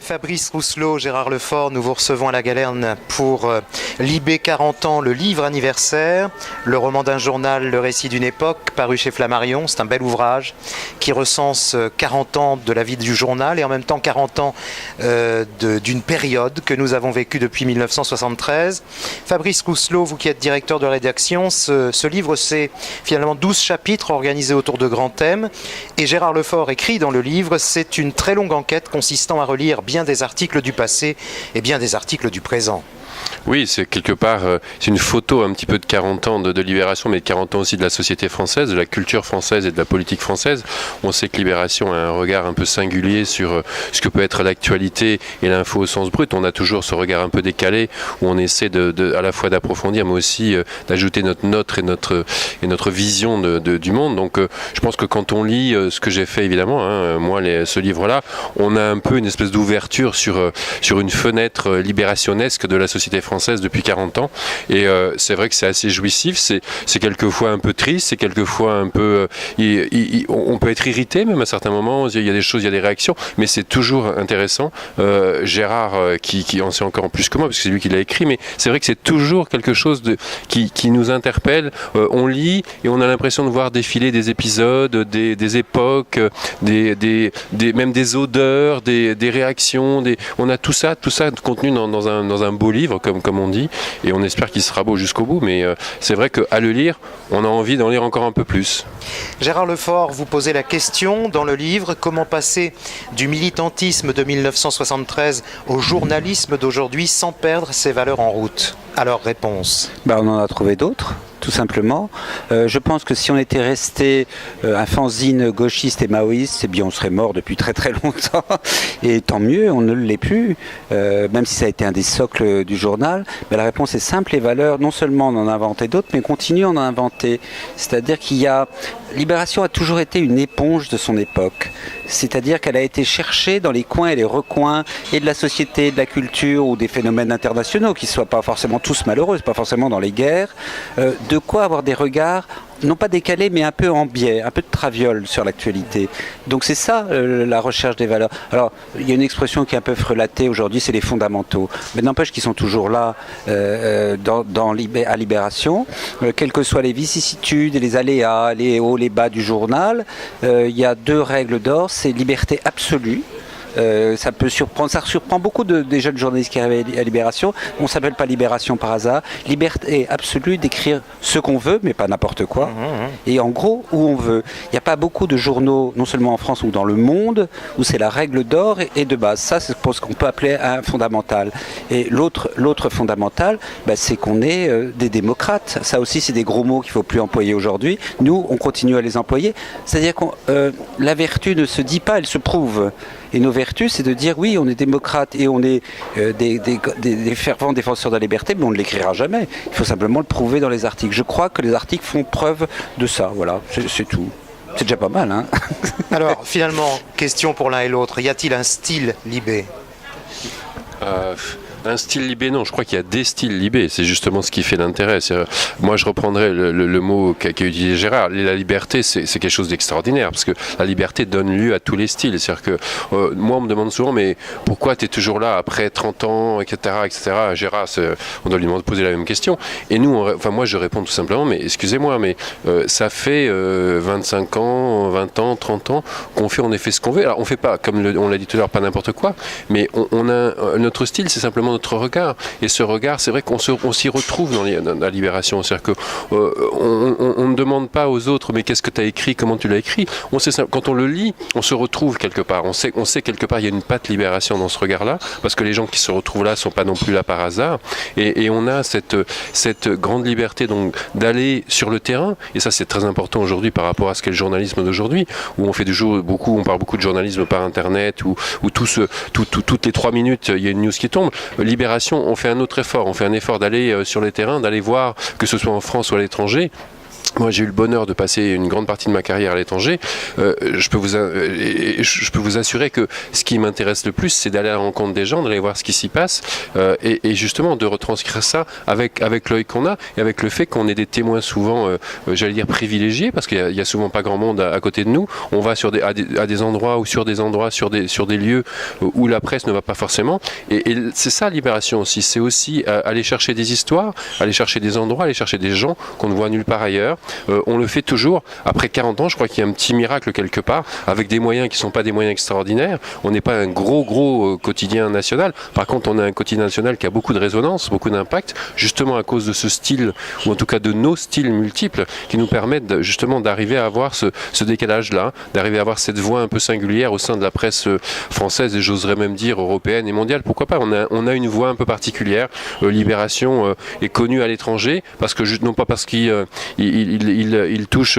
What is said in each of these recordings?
Fabrice Rousselot, Gérard Lefort, nous vous recevons à la Galerne pour Libé 40 ans, le livre anniversaire, le roman d'un journal, le récit d'une époque, paru chez Flammarion. C'est un bel ouvrage qui recense 40 ans de la vie du journal et en même temps 40 ans d'une période que nous avons vécue depuis 1973. Fabrice Rousselot, vous qui êtes directeur de rédaction, ce livre c'est finalement 12 chapitres organisés autour de grands thèmes. Et Gérard Lefort écrit dans le livre, c'est une très longue enquête consistant à relire bien des articles du passé et bien des articles du présent. Oui, c'est quelque part, c'est une photo un petit peu de 40 ans de Libération, mais de 40 ans aussi de la société française, de la culture française et de la politique française. On sait que Libération a un regard un peu singulier sur ce que peut être l'actualité et l'info au sens brut. On a toujours ce regard un peu décalé où on essaie à la fois d'approfondir, mais aussi d'ajouter notre note et notre vision du monde. Donc je pense que quand on lit ce que j'ai fait évidemment, moi ce livre-là, on a un peu une espèce d'ouverture sur une fenêtre libérationnesque de la société française depuis 40 ans et c'est vrai que c'est assez jouissif, c'est quelquefois un peu triste, c'est quelquefois un peu on peut être irrité même à certains moments, il y a des choses, il y a des réactions, mais c'est toujours intéressant. Gérard qui en sait encore plus que moi parce que c'est lui qui l'a écrit, mais c'est vrai que c'est toujours quelque chose qui nous interpelle. On lit et on a l'impression de voir défiler des épisodes, des époques, même des odeurs, des réactions, on a tout ça contenu dans un beau livre comme on dit, et on espère qu'il sera beau jusqu'au bout, mais c'est vrai qu'à le lire, on a envie d'en lire encore un peu plus. Gérard Lefort, vous posez la question dans le livre, comment passer du militantisme de 1973 au journalisme d'aujourd'hui sans perdre ses valeurs en route? Alors, réponse. On en a trouvé d'autres. Tout simplement. Je pense que si on était resté un fanzine gauchiste et maoïste, eh bien on serait mort depuis très très longtemps. Et tant mieux, on ne l'est plus, même si ça a été un des socles du journal. Mais la réponse est simple, les valeurs, non seulement on en a inventé d'autres, mais on continue à en inventer. C'est-à-dire Libération a toujours été une éponge de son époque. C'est-à-dire qu'elle a été cherchée dans les coins et les recoins et de la société, de la culture ou des phénomènes internationaux qui ne soient pas forcément tous malheureux, pas forcément dans les guerres. De quoi avoir des regards non pas décalés mais un peu en biais, un peu de traviole sur l'actualité. Donc c'est ça la recherche des valeurs. Alors il y a une expression qui est un peu frelatée aujourd'hui, c'est les fondamentaux. Mais n'empêche qu'ils sont toujours là à Libération, quelles que soient les vicissitudes, les aléas, les hauts, les bas du journal. Il y a deux règles d'or, c'est liberté absolue. Ça surprend beaucoup des jeunes journalistes qui arrivent à Libération. On ne s'appelle pas Libération par hasard. Liberté absolue d'écrire ce qu'on veut, mais pas n'importe quoi. Et en gros, où on veut. Il n'y a pas beaucoup de journaux, non seulement en France ou dans le monde, où c'est la règle d'or et de base. Ça, c'est ce qu'on peut appeler un fondamental. Et l'autre fondamental, c'est qu'on est des démocrates. Ça aussi, c'est des gros mots qu'il ne faut plus employer aujourd'hui. Nous, on continue à les employer. C'est-à-dire que la vertu ne se dit pas, elle se prouve. Et nos vertus, c'est de dire oui, on est démocrate et on est des fervents défenseurs de la liberté, mais on ne l'écrira jamais. Il faut simplement le prouver dans les articles. Je crois que les articles font preuve de ça. Voilà, c'est tout. C'est déjà pas mal, hein. Alors, finalement, question pour l'un et l'autre. Y a-t-il un style Libé ? Un style libé, non, je crois qu'il y a des styles libés, c'est justement ce qui fait l'intérêt. Moi je reprendrais le mot qu'a utilisé Gérard, la liberté c'est quelque chose d'extraordinaire, parce que la liberté donne lieu à tous les styles. C'est-à-dire que moi on me demande souvent, mais pourquoi tu es toujours là après 30 ans, etc. Gérard, on doit lui poser la même question. Et nous, moi je réponds tout simplement, mais excusez-moi, mais ça fait 25 ans, 20 ans, 30 ans qu'on fait en effet ce qu'on veut. Alors on fait pas, comme on l'a dit tout à l'heure, pas n'importe quoi, mais on a notre style, c'est simplement notre regard. Et ce regard, c'est vrai qu'on s'y retrouve dans la Libération. C'est-à-dire qu'on ne demande pas aux autres, mais qu'est-ce que tu as écrit, comment tu l'as écrit. Quand on le lit, on se retrouve quelque part. On sait quelque part, il y a une patte Libération dans ce regard-là, parce que les gens qui se retrouvent là ne sont pas non plus là par hasard. Et on a cette grande liberté donc d'aller sur le terrain. Et ça, c'est très important aujourd'hui par rapport à ce qu'est le journalisme d'aujourd'hui, où on fait on parle beaucoup de journalisme par Internet, où toutes les 3 minutes, il y a une news qui tombe. Libération, on fait un autre effort. On fait un effort d'aller sur les terrains, d'aller voir, que ce soit en France ou à l'étranger, Moi, j'ai eu le bonheur de passer une grande partie de ma carrière à l'étranger. Je peux vous assurer que ce qui m'intéresse le plus, c'est d'aller à la rencontre des gens, d'aller voir ce qui s'y passe, et justement de retranscrire ça avec l'œil qu'on a et avec le fait qu'on est des témoins souvent, j'allais dire privilégiés, parce qu'il y a souvent pas grand monde à côté de nous. On va à des endroits ou sur des endroits, sur des lieux où la presse ne va pas forcément. Et c'est ça, Libération aussi. C'est aussi aller chercher des histoires, aller chercher des endroits, aller chercher des gens qu'on ne voit nulle part ailleurs. On le fait toujours. Après 40 ans, je crois qu'il y a un petit miracle quelque part, avec des moyens qui ne sont pas des moyens extraordinaires. On n'est pas un gros quotidien national. Par contre, on a un quotidien national qui a beaucoup de résonance, beaucoup d'impact, justement à cause de ce style, ou en tout cas de nos styles multiples, qui nous permettent justement d'arriver à avoir ce décalage-là, d'arriver à avoir cette voix un peu singulière au sein de la presse française, et j'oserais même dire européenne et mondiale. Pourquoi pas ? On a une voix un peu particulière. Libération est connue à l'étranger, parce que non pas parce qu'il touche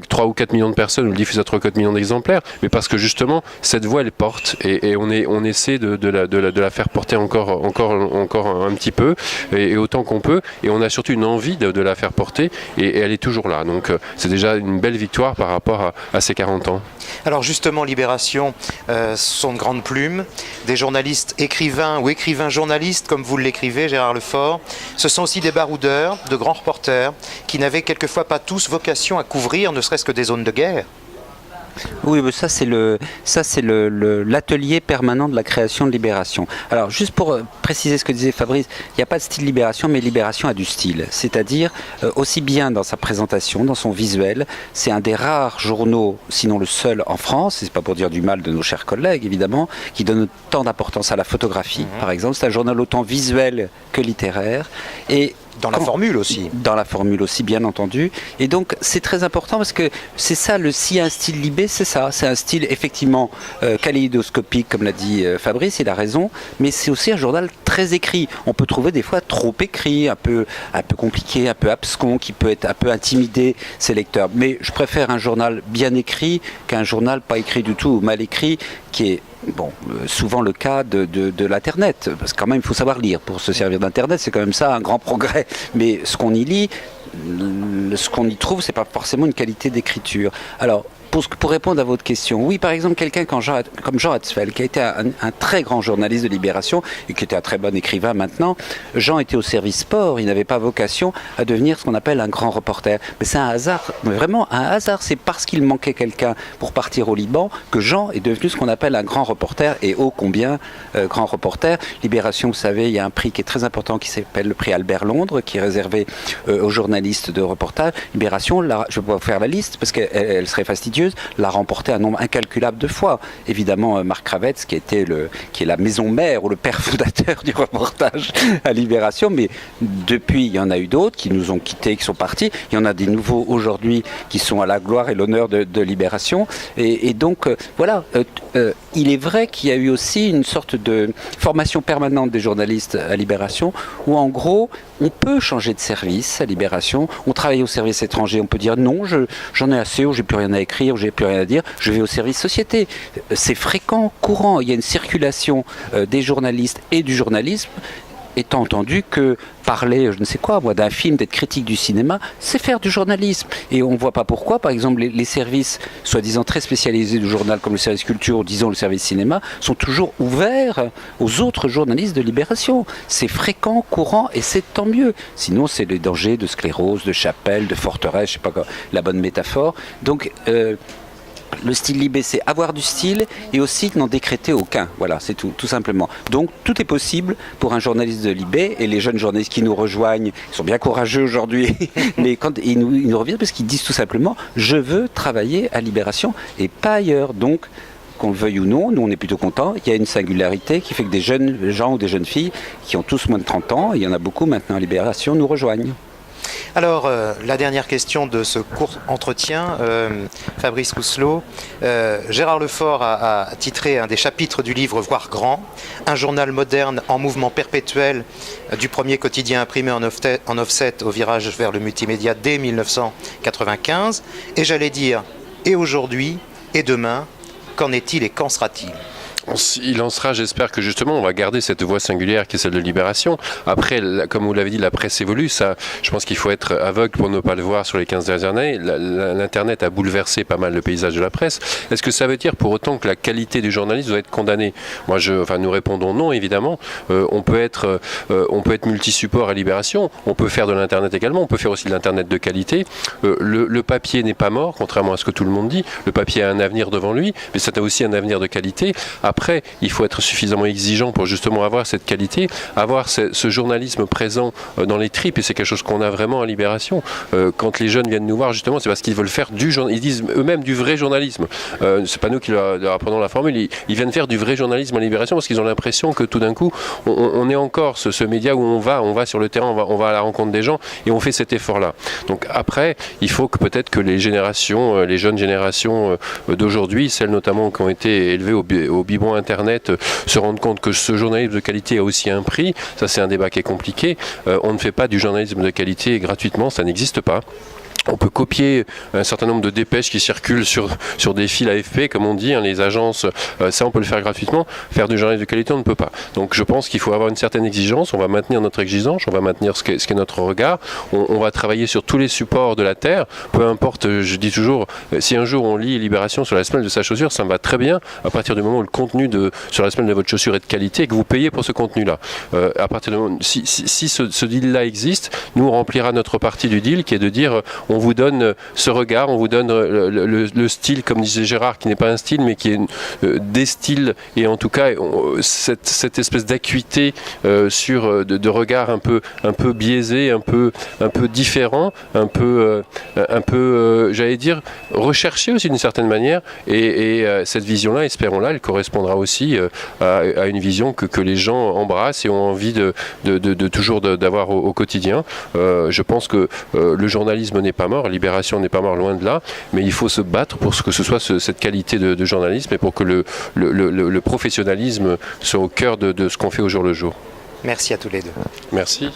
3 ou 4 millions de personnes, ou le diffuse à 3 ou 4 millions d'exemplaires, mais parce que justement cette voix elle porte, et on essaie de la faire porter encore un petit peu, et autant qu'on peut, et on a surtout une envie de la faire porter, et elle est toujours là. Donc c'est déjà une belle victoire par rapport à ces 40 ans. Alors justement, Libération sont de grandes plumes, des journalistes écrivains ou écrivains journalistes, comme vous l'écrivez, Gérard Lefort. Ce sont aussi des baroudeurs, de grands reporters, qui n'avaient quelquefois pas tous vocation à couvrir ne serait-ce que des zones de guerre. Oui, mais ça c'est l'atelier permanent de la création de Libération. Alors juste pour préciser ce que disait Fabrice, il n'y a pas de style Libération, mais Libération a du style. C'est-à-dire aussi bien dans sa présentation, dans son visuel, c'est un des rares journaux, sinon le seul en France, c'est pas pour dire du mal de nos chers collègues évidemment, qui donne autant d'importance à la photographie, par exemple. C'est un journal autant visuel que littéraire. Et dans la formule aussi. Dans la formule aussi, bien entendu. Et donc, c'est très important parce que c'est ça, s'il y a un style Libé, c'est ça. C'est un style effectivement kaléidoscopique, comme l'a dit Fabrice, il a raison, mais c'est aussi un journal très écrit. On peut trouver des fois trop écrit, un peu compliqué, un peu abscon, qui peut être un peu intimider ses lecteurs. Mais je préfère un journal bien écrit qu'un journal pas écrit du tout ou mal écrit, qui est souvent le cas de l'Internet, parce que quand même il faut savoir lire pour se servir d'Internet, c'est quand même ça un grand progrès, mais ce qu'on y lit, ce qu'on y trouve, c'est pas forcément une qualité d'écriture. Alors pour répondre à votre question, oui, par exemple, quelqu'un comme Jean Hatzfeld, qui a été un très grand journaliste de Libération et qui était un très bon écrivain maintenant. Jean était au service sport, il n'avait pas vocation à devenir ce qu'on appelle un grand reporter. Mais c'est un hasard, mais vraiment un hasard. C'est parce qu'il manquait quelqu'un pour partir au Liban que Jean est devenu ce qu'on appelle un grand reporter, et ô combien grand reporter. Libération, vous savez, il y a un prix qui est très important qui s'appelle le prix Albert Londres, qui est réservé aux journalistes de reportage. Libération, je ne vais pas vous faire la liste parce qu'elle serait fastidieuse, l'a remporté un nombre incalculable de fois. Évidemment, Marc Kravetz, qui est la maison mère ou le père fondateur du reportage à Libération, mais depuis, il y en a eu d'autres qui nous ont quittés, qui sont partis. Il y en a des nouveaux aujourd'hui qui sont à la gloire et l'honneur de Libération. Et donc, voilà, il est vrai qu'il y a eu aussi une sorte de formation permanente des journalistes à Libération, où en gros, on peut changer de service à Libération. On travaille au service étranger, on peut dire non, j'en ai assez, ou j'ai plus rien à écrire, ou j'ai plus rien à dire, je vais au service société. C'est fréquent, courant. Il y a une circulation des journalistes et du journalisme, étant entendu que parler, je ne sais quoi, moi, d'un film, d'être critique du cinéma, c'est faire du journalisme. Et on ne voit pas pourquoi, par exemple, les services, soi-disant très spécialisés du journal, comme le service culture, ou disons le service cinéma, sont toujours ouverts aux autres journalistes de Libération. C'est fréquent, courant, et c'est tant mieux. Sinon, c'est les dangers de sclérose, de chapelle, de forteresse, je ne sais pas la bonne métaphore. Donc, le style Libé, c'est avoir du style et aussi n'en décréter aucun. Voilà, c'est tout simplement. Donc, tout est possible pour un journaliste de Libé, et les jeunes journalistes qui nous rejoignent, ils sont bien courageux aujourd'hui, mais quand ils nous reviennent parce qu'ils disent tout simplement « je veux travailler à Libération et pas ailleurs ». Donc, qu'on le veuille ou non, nous on est plutôt contents. Il y a une singularité qui fait que des jeunes gens ou des jeunes filles qui ont tous moins de 30 ans, et il y en a beaucoup maintenant à Libération, nous rejoignent. Alors, la dernière question de ce court entretien, Fabrice Rousselot. Gérard Lefort a titré un des chapitres du livre Voir grand, un journal moderne en mouvement perpétuel du premier quotidien imprimé en offset au virage vers le multimédia dès 1995. Et j'allais dire, et aujourd'hui, et demain, qu'en est-il et qu'en sera-t-il ? Il en sera, j'espère que justement on va garder cette voie singulière qui est celle de Libération. Après, comme vous l'avez dit, la presse évolue, ça, je pense qu'il faut être aveugle pour ne pas le voir sur les 15 dernières années. L'Internet a bouleversé pas mal le paysage de la presse. Est-ce que ça veut dire pour autant que la qualité du journalisme doit être condamnée? Nous répondons non, évidemment. On peut être multi-support à Libération, on peut faire de l'Internet également, on peut faire aussi de l'Internet de qualité. Le papier n'est pas mort, contrairement à ce que tout le monde dit. Le papier a un avenir devant lui, mais ça a aussi un avenir de qualité. Après, il faut être suffisamment exigeant pour justement avoir cette qualité, avoir ce journalisme présent dans les tripes, et c'est quelque chose qu'on a vraiment à Libération. Quand les jeunes viennent nous voir, justement, c'est parce qu'ils veulent faire du journalisme, ils disent eux-mêmes du vrai journalisme. C'est pas nous qui leur apprenons la formule, ils viennent faire du vrai journalisme à Libération parce qu'ils ont l'impression que tout d'un coup, on est encore ce média où on va sur le terrain, on va à la rencontre des gens et on fait cet effort-là. Donc après, il faut que peut-être que les jeunes générations d'aujourd'hui, celles notamment qui ont été élevées au biberon Internet, se rendent compte que ce journalisme de qualité a aussi un prix. Ça, c'est un débat qui est compliqué. On ne fait pas du journalisme de qualité gratuitement, ça n'existe pas. On peut copier un certain nombre de dépêches qui circulent sur des fils AFP, comme on dit, les agences, ça on peut le faire gratuitement. Faire du journalisme de qualité, on ne peut pas. Donc je pense qu'il faut avoir une certaine exigence, on va maintenir notre exigence, on va maintenir ce qu'est notre regard, on va travailler sur tous les supports de la Terre, peu importe, je dis toujours, si un jour on lit Libération sur la semelle de sa chaussure, ça me va très bien, à partir du moment où le contenu sur la semelle de votre chaussure est de qualité et que vous payez pour ce contenu-là. À partir du moment, si ce deal-là existe, nous on remplira notre partie du deal qui est de dire on vous donne ce regard, on vous donne le style, comme disait Gérard, qui n'est pas un style, mais qui est des styles, et en tout cas cette espèce d'acuité de regard un peu biaisé, un peu différent, un peu j'allais dire, recherché aussi d'une certaine manière, et cette vision-là, espérons-la, elle correspondra aussi à une vision que les gens embrassent et ont envie de toujours d'avoir au quotidien. Je pense que le journalisme n'est pas mort, Libération n'est pas mort, loin de là, mais il faut se battre pour que ce soit cette qualité de journalisme et pour que le professionnalisme soit au cœur de ce qu'on fait au jour le jour. Merci à tous les deux. Merci.